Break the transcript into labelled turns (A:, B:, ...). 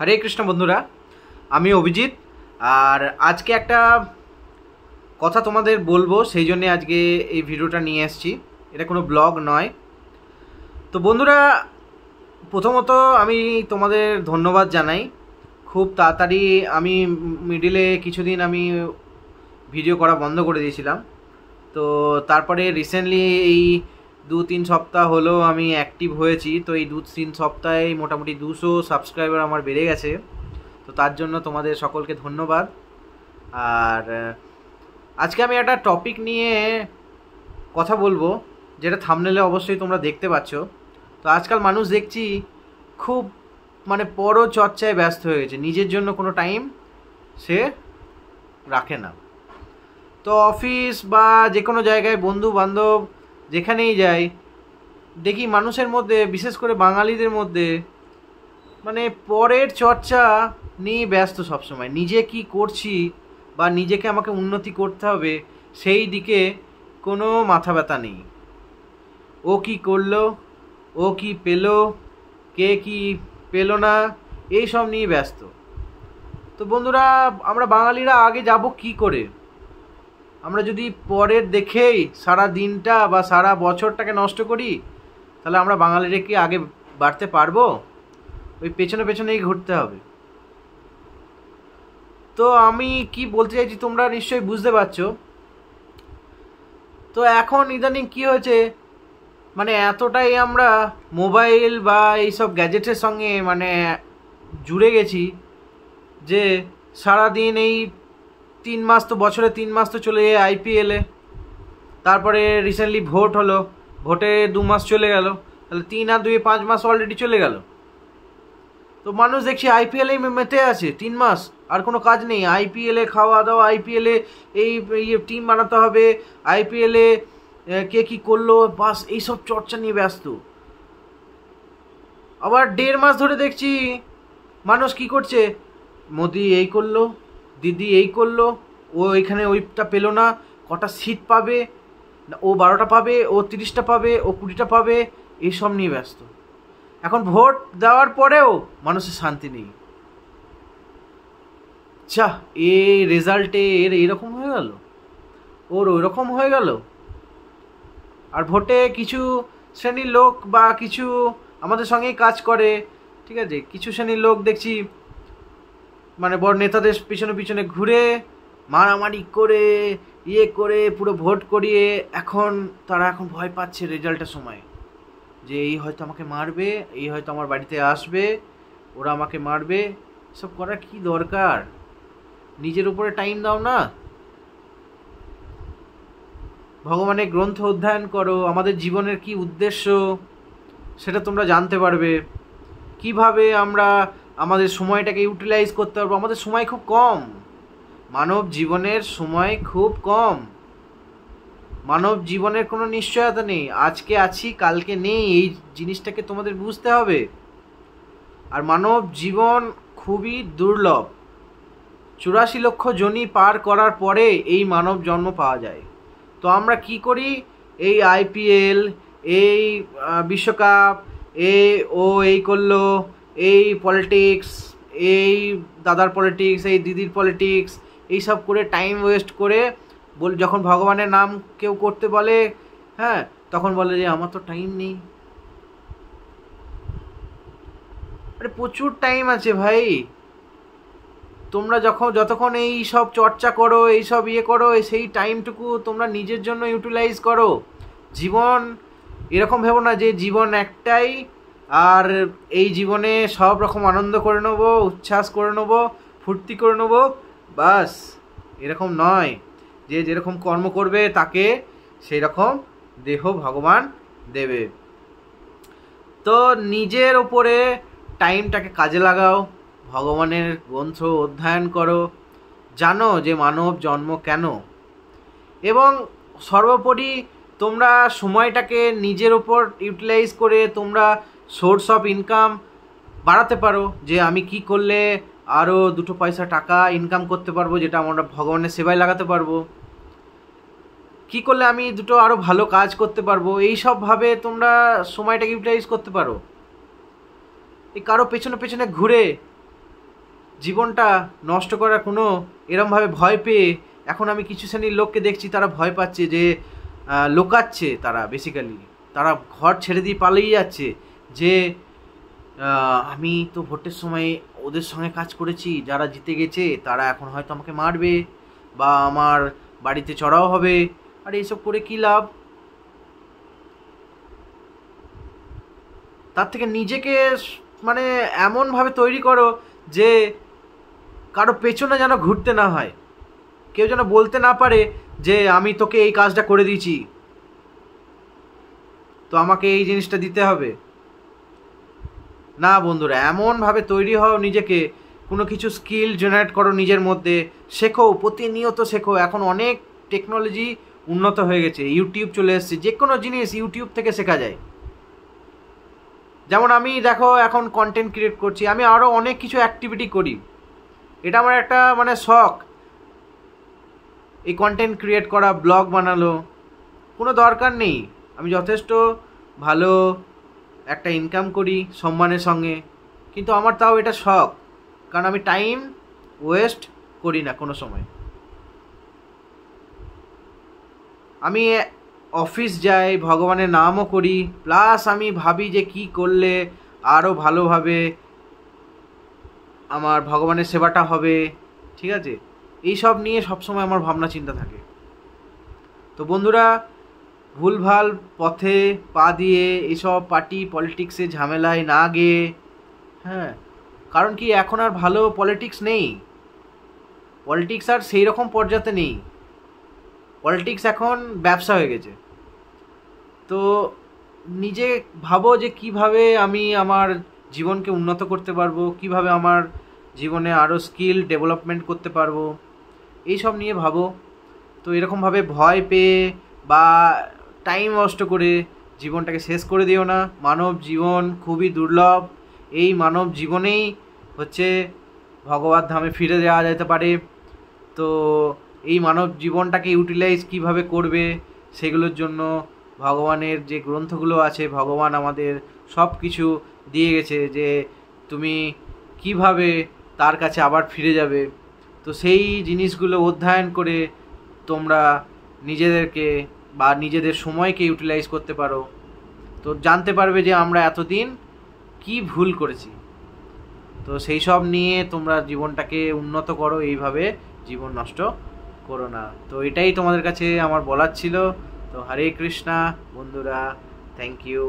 A: हरे कृष्ण बंधुरा आमी अभिजित और आज के एक कथा तुम्हादेर बोलबो सेई जोन्नो आज के এই ভিডিওটা নিয়ে এসেছি। এটা কোনো ব্লগ নয়। তো বন্ধুরা প্রথমত আমি তোমাদের ধন্যবাদ জানাই। খুব তাড়াতাড়ি আমি মিডিলে কিছুদিন আমি ভিডিও করা বন্ধ করে দিয়েছিলাম। তো তারপরে রিসেন্টলি এই 2-3 সপ্তাহ হলো আমি অ্যাক্টিভ হয়েছি। তো এই 2-3 সপ্তাহে মোটামুটি 200 সাবস্ক্রাইবার আমার বেড়ে গেছে। তো তার জন্য তোমাদের সকলকে ধন্যবাদ। আর আজকে আমি একটা টপিক নিয়ে কথা বলবো, যেটা থাম্বনেলে অবশ্যই তোমরা দেখতে পাচ্ছ। তো আজকাল মানুষ দেখছি খুব পর চর্চায় ব্যস্ত হয়ে গেছে, নিজের জন্য কোনো টাইম সে রাখে না। তো অফিস বা যে কোনো জায়গায় বন্ধু বান্ধব যেখানেই যাই দেখি মানুষের মধ্যে, বিশেষ করে বাঙালিদের মধ্যে পরের চর্চা নিয়ে ব্যস্ত সবসময়। নিজে কি করছি বা নিজেকে আমাকে উন্নতি করতে হবে সেই দিকে কোনো মাথা ব্যথা নেই। ও কি করলো, ও কি পেলো, কে কি পেলো না, এই সব নিয়ে ব্যস্ত। তো বন্ধুরা আমরা বাঙালিরা আগে যাব কি করে? আমরা যদি পরের দেখেই সারা দিনটা বা সারা বছরটাকে নষ্ট করি, তাহলে আমরা বাঙালিরা কি আগে বাড়তে পারবো? ওই পেছনে পেছনেই ঘুরতে হবে। তো আমি কি বলতে চাইছি তোমরা নিশ্চয়ই বুঝতে পারছো। তো এখন ইদানিং কি হয়েছে, এতটাই আমরা মোবাইল বা এইসব গ্যাজেটের সঙ্গে জুড়ে গেছি যে সারাদিন এই 3 মাস, তো বছরে 3 মাস তো চলে যায় আইপিএলে। তারপরে রিসেন্টলি ভোট হলো, ভোটে 2 মাস চলে গেল, তাহলে 3 আর 2 5 মাস অলরেডি চলে গেল। তো মানুষ দেখছি আইপিএলেই মেতে আছে 3 মাস, আর কোনো কাজ নেই। আইপিএলে খাওয়া দাওয়া, আইপিএলে এই টিম বানাতে হবে, আইপিএলে কে কী করলো, বাস এইসব চর্চা নিয়ে ব্যস্ত। আবার 1.5 মাস ধরে দেখছি মানুষ কি করছে, মোদি এই করলো, দিদি এই করলো, ও এখানে ওইটা পেলো না, কটা সিট পাবে, ও 12টা পাবে, ও 30টা পাবে, ও 20টা পাবে, এইসব নিয়ে ব্যস্ত। এখন ভোট দেওয়ার পরেও মানুষের শান্তি নেই। আচ্ছা, এই রেজাল্টে এর এইরকম হয়ে গেল, ওর ওইরকম হয়ে গেল। আর ভোটে কিছু শ্রেণীর লোক বা কিছু আমাদের সঙ্গেই কাজ করে, ঠিক আছে, কিছু শ্রেণীর লোক দেখছি বড় নেতাদের পিছনে পিছনে ঘুরে মারামারি করে ইয়ে করে পুরো ভোট করিয়ে তারা এখন ভয় পাচ্ছে রেজাল্টের সময়, যে এই হয়তো আমাকে মারবে, এই হয়তো আমার বাড়িতে আসবে, ওরা আমাকে মারবে। সব করার কি দরকার? নিজের উপরে টাইম দাও না। ভগবানের গ্রন্থ অধ্যয়ন করো, আমাদের জীবনের কি উদ্দেশ্য সেটা তোমরা জানতে পারবে। কিভাবে আমরা আমাদের সময়টাকে ইউটিলাইজ করতে পারবো। আমাদের সময় খুব কম, মানব জীবনের সময় খুব কম। মানব জীবনের কোনো নিশ্চয়তা নেই, আজকে আছি কালকে নেই, এই জিনিসটাকে তোমাদের বুঝতে হবে। আর মানব জীবন খুবই দুর্লভ। 84 লক্ষ যোনি পার করার পরে এই মানব জন্ম পাওয়া যায়। তো আমরা কি করি, এই আইপিএল, এই বিশ্বকাপ, ও এই করলো, এই পলিটিক্স, এই দাদার পলিটিক্স, এই দিদির পলিটিক্স, এইসব করে টাইম ওয়েস্ট করে যখন ভগবানের নাম কেউ করতে বলে, হ্যাঁ, তখন বলে যে আমার তো টাইম নেই। আরে প্রচুর টাইম আছে ভাই। তোমরা যতক্ষণ এই সব চর্চা করো, এই সব ইয়ে করো, সেই টাইমটুকু তোমরা নিজের জন্য ইউটিলাইজ করো। জীবন এরকম ভেবো না যে জীবন একটাই, আর এই জীবনে সব রকম আনন্দ করে নেবো, উচ্ছ্বাস করে নেবো, ফুর্তি করে নেবো, বাস। এরকম নয় যে যেরকম কর্ম করবে তাকে সেই রকম দেহ ভগবান দেবে। তো নিজের ওপরে টাইমটাকে কাজে লাগাও, ভগবানের গ্রন্থ অধ্যয়ন করো, জানো যে মানব জন্ম কেন, এবং সর্বোপরি তোমরা সময়টাকে নিজের ওপর ইউটিলাইজ করে তোমরা সোর্স অফ ইনকাম বাড়াতে পারো। যে আমি কি করলে আরও 2 পয়সা টাকা ইনকাম করতে পারবো, যেটা আমরা ভগবানের সেবায় লাগাতে পারবো, কি করলে আমি 2 আরও ভালো কাজ করতে পারবো, এইসবভাবে তোমরা সময়টাকে ইউটিলাইজ করতে পারো। এই কারো পেছনে পেছনে ঘুরে জীবনটা নষ্ট করার কোনো এরমভাবে ভয় পেয়ে এখন আমি কিছু শ্রেণীর লোককে দেখছি, তারা ভয় পাচ্ছে, যে লোকাচ্ছে, তারা বেসিক্যালি তারা ঘর ছেড়ে দিয়ে পালিয়ে যাচ্ছে, যে আমি তো ভোটের সময় ওদের সঙ্গে কাজ করেছি, যারা জিতে গেছে তারা এখন হয়তো আমাকে মারবে বা আমার বাড়িতে চড়াও হবে। আর এইসব করে কী লাভ? তার থেকে নিজেকে মানে এমনভাবে তৈরি করো যে কারো পেছনে যেন ঘুরতে না হয়, কেউ যেন বলতে না পারে যে আমি তোকে এই কাজটা করে দিয়েছি, তো আমাকে এই জিনিসটা দিতে হবে। না বন্ধুরা, এমনভাবে তৈরি হও নিজেকে, কোনো কিছু স্কিল জেনারেট করো নিজের মধ্যে, শেখো, প্রতিনিয়ত শেখো। এখন অনেক টেকনোলজি উন্নত হয়ে গেছে, ইউটিউব চলে এসেছে, যে কোনো জিনিস ইউটিউব থেকে শেখা যায়। যেমন আমি দেখো এখন কন্টেন্ট ক্রিয়েট করছি, আমি আরও অনেক কিছু অ্যাক্টিভিটি করি, এটা আমার একটা মানে শখ। এই কন্টেন্ট ক্রিয়েট করা, ব্লগ বানালো, কোনো দরকার নেই, আমি যথেষ্ট ভালো একটা ইনকাম করি সম্মানের সঙ্গে, কিন্তু আমার তাও এটা শখ, কারণ আমি টাইম ওয়েস্ট করি না কোনো সময়। আমি অফিস যাই, ভগবানের নামও করি, প্লাস আমি ভাবি যে কি করলে আরও ভালোভাবে আমার ভগবানের সেবাটা হবে, ঠিক আছে? এই সব নিয়ে সবসময় আমার ভাবনা চিন্তা থাকে। তো বন্ধুরা, ভুলভাল পথে পা দিয়ে এইসব পার্টি পলিটিক্সে ঝামেলায় না গিয়ে, হ্যাঁ, কারণ কি এখন আর ভালো পলিটিক্স নেই, পলিটিক্স আর সেই রকম পর্যায়ে নেই, পলিটিক্স এখন ব্যবসা হয়ে গেছে। তো নিজে ভাবো যে কিভাবে আমি আমার জীবনকে উন্নত করতে পারবো, কিভাবে আমার জীবনে আরও স্কিল ডেভেলপমেন্ট করতে পারবো, এইসব নিয়ে ভাবো। তো এরকমভাবে ভয় পেয়ে বা টাইম নষ্ট করে জীবনটাকে শেষ করে দিও না। মানব জীবন খুবই দুর্লভ, এই মানব জীবনেই হচ্ছে ভগবত ধামে ফিরে যাওয়া যেতে পারে। তো এই মানব জীবনটাকে ইউটিলাইজ কিভাবে করবে সেগুলোর জন্য ভগবানের যে গ্রন্থগুলো আছে, ভগবান আমাদের সব কিছু দিয়ে গেছে, যে তুমি কিভাবে তার কাছে আবার ফিরে যাবে। তো সেই জিনিসগুলো অধ্যয়ন করে তোমরা নিজেদেরকে বা নিজেদের সময়কে ইউটিলাইজ করতে পারো, তো জানতে পারবে যে আমরা এতদিন কি ভুল করেছি। তো সেই সব নিয়ে তোমরা জীবনটাকে উন্নত করো, এইভাবে জীবন নষ্ট করো না। তো এটাই তোমাদের কাছে আমার বলার ছিল। তো হরে কৃষ্ণা বন্ধুরা, থ্যাংক ইউ।